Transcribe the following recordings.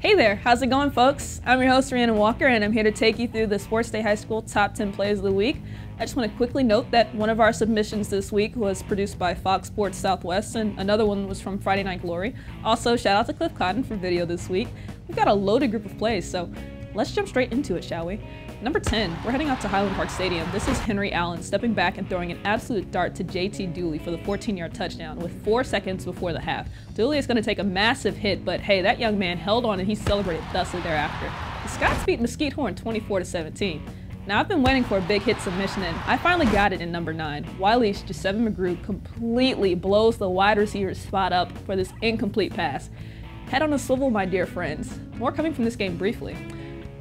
Hey there, how's it going, folks? I'm your host, Rhiannon Walker, and I'm here to take you through the Sports Day High School Top 10 Plays of the Week. I just want to quickly note that one of our submissions this week was produced by Fox Sports Southwest, and another one was from Friday Night Glory. Also, shout out to Cliff Cotton for video this week. We've got a loaded group of plays, so let's jump straight into it, shall we? Number 10, we're heading out to Highland Park Stadium. This is Henry Allen stepping back and throwing an absolute dart to JT Dooley for the 14-yard touchdown with 4 seconds before the half. Dooley is going to take a massive hit, but hey, that young man held on and he celebrated thusly thereafter. The Scots beat Mesquite Horn 24-17. Now, I've been waiting for a big hit submission, and I finally got it in number 9. Wiley's Giuseppe McGrew completely blows the wide receiver spot up for this incomplete pass. Head on a swivel, my dear friends. More coming from this game briefly.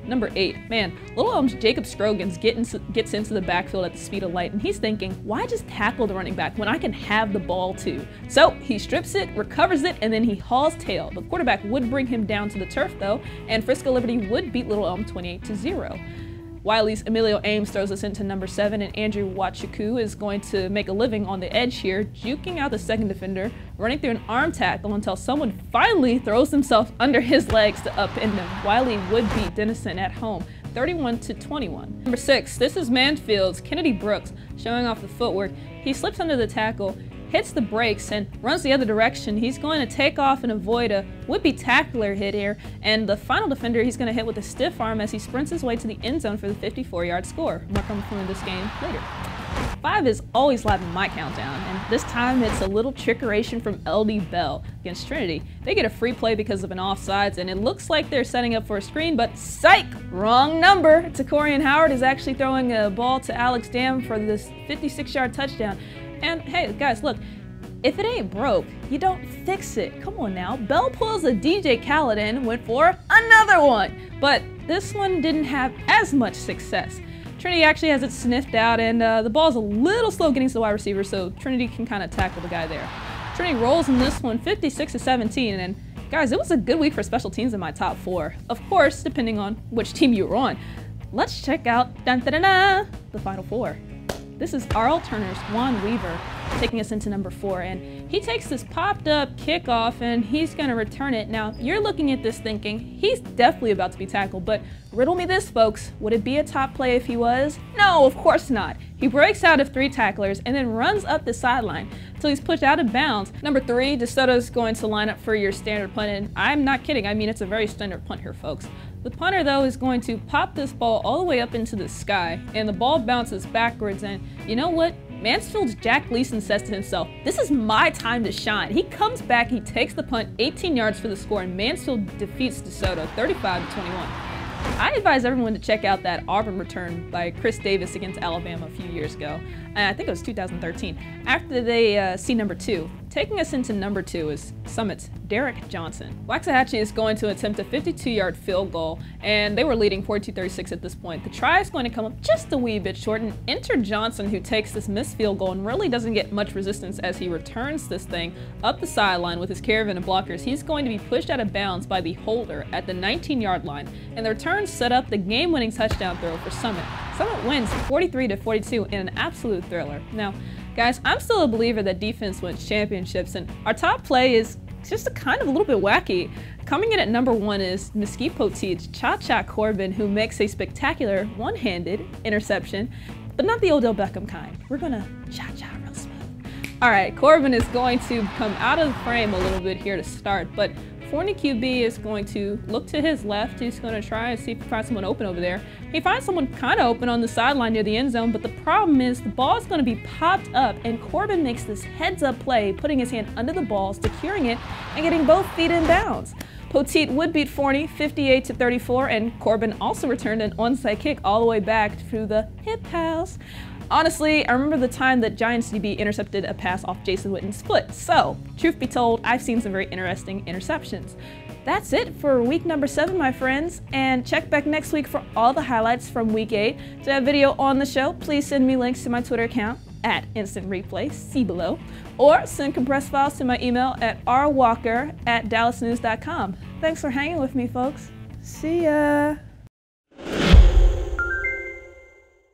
Number 8, man, Little Elm's Jacob Scroggins gets into the backfield at the speed of light, and he's thinking, why just tackle the running back when I can have the ball too? So he strips it, recovers it, and then he hauls tail. The quarterback would bring him down to the turf though, and Frisco Liberty would beat Little Elm 28-0. Wiley's Emilio Ames throws us into number 7, and Andrew Wachuku is going to make a living on the edge here, juking out the second defender, running through an arm tackle until someone finally throws himself under his legs to upend him. Wiley would beat Denison at home, 31-21. Number 6, this is Mansfield's Kennedy Brooks showing off the footwork. He slips under the tackle, hits the brakes, and runs the other direction. He's going to take off and avoid a would-be tackler hit here, and the final defender he's going to hit with a stiff arm as he sprints his way to the end zone for the 54-yard score. More coming from this game later. 5 is always live in my countdown, and this time it's a little trickeration from LD Bell against Trinity. They get a free play because of an offsides, and it looks like they're setting up for a screen, but psych! Wrong number! Takorian Howard is actually throwing a ball to Alex Dam for this 56-yard touchdown. And hey, guys, look, if it ain't broke, you don't fix it. Come on now. Bell pulls a DJ Khaled in, went for another one. But this one didn't have as much success. Trinity actually has it sniffed out, and the ball's a little slow getting to the wide receiver, so Trinity can kind of tackle the guy there. Trinity rolls in this one 56-17, and guys, it was a good week for special teams in my top 4. Of course, depending on which team you were on. Let's check out the final 4. This is Arl Turner's Juan Weaver taking us into number 4, and he takes this popped up kickoff and he's going to return it. Now, you're looking at this thinking, he's definitely about to be tackled, but riddle me this, folks. Would it be a top play if he was? No, of course not. He breaks out of 3 tacklers and then runs up the sideline until he's pushed out of bounds. Number 3, DeSoto's going to line up for your standard punt, and I'm not kidding. I mean, it's a very standard punt here, folks. The punter, though, is going to pop this ball all the way up into the sky, and the ball bounces backwards, and you know what? Mansfield's Jack Gleason says to himself, this is my time to shine. He comes back, he takes the punt 18 yards for the score, and Mansfield defeats DeSoto 35-21. I advise everyone to check out that Auburn return by Chris Davis against Alabama a few years ago. I think it was 2013. After they see number 2. Taking us into number 2 is Summit's Derek Johnson. Waxahachie is going to attempt a 52-yard field goal, and they were leading 42-36 at this point. The try is going to come up just a wee bit short, and enter Johnson, who takes this missed field goal and really doesn't get much resistance as he returns this thing up the sideline with his caravan of blockers. He's going to be pushed out of bounds by the holder at the 19-yard line, and the return set up the game-winning touchdown throw for Summit. Summit wins 43-42 in an absolute thriller. Now, guys, I'm still a believer that defense wins championships, and our top play is just a little bit wacky. Coming in at number 1 is Mesquite Potteet's Cha-Cha Corbin, who makes a spectacular one-handed interception, but not the Odell Beckham kind. We're gonna cha-cha real smooth. All right, Corbin is going to come out of the frame a little bit here to start, but Forney QB is going to look to his left. He's going to try and see if he can find someone open over there. He finds someone kind of open on the sideline near the end zone, but the problem is the ball is going to be popped up, and Corbin makes this heads-up play, putting his hand under the ball, securing it, and getting both feet in bounds. Potteet would beat Forney 58-34, and Corbin also returned an onside kick all the way back to the hip house. Honestly, I remember the time that Giants DB intercepted a pass off Jason Witten's foot. So, truth be told, I've seen some very interesting interceptions. That's it for week number 7, my friends, and check back next week for all the highlights from week 8. To have video on the show, please send me links to my Twitter account at Instant Replay, see below, or send compressed files to my email at rwalker@dallasnews.com. Thanks for hanging with me, folks. See ya!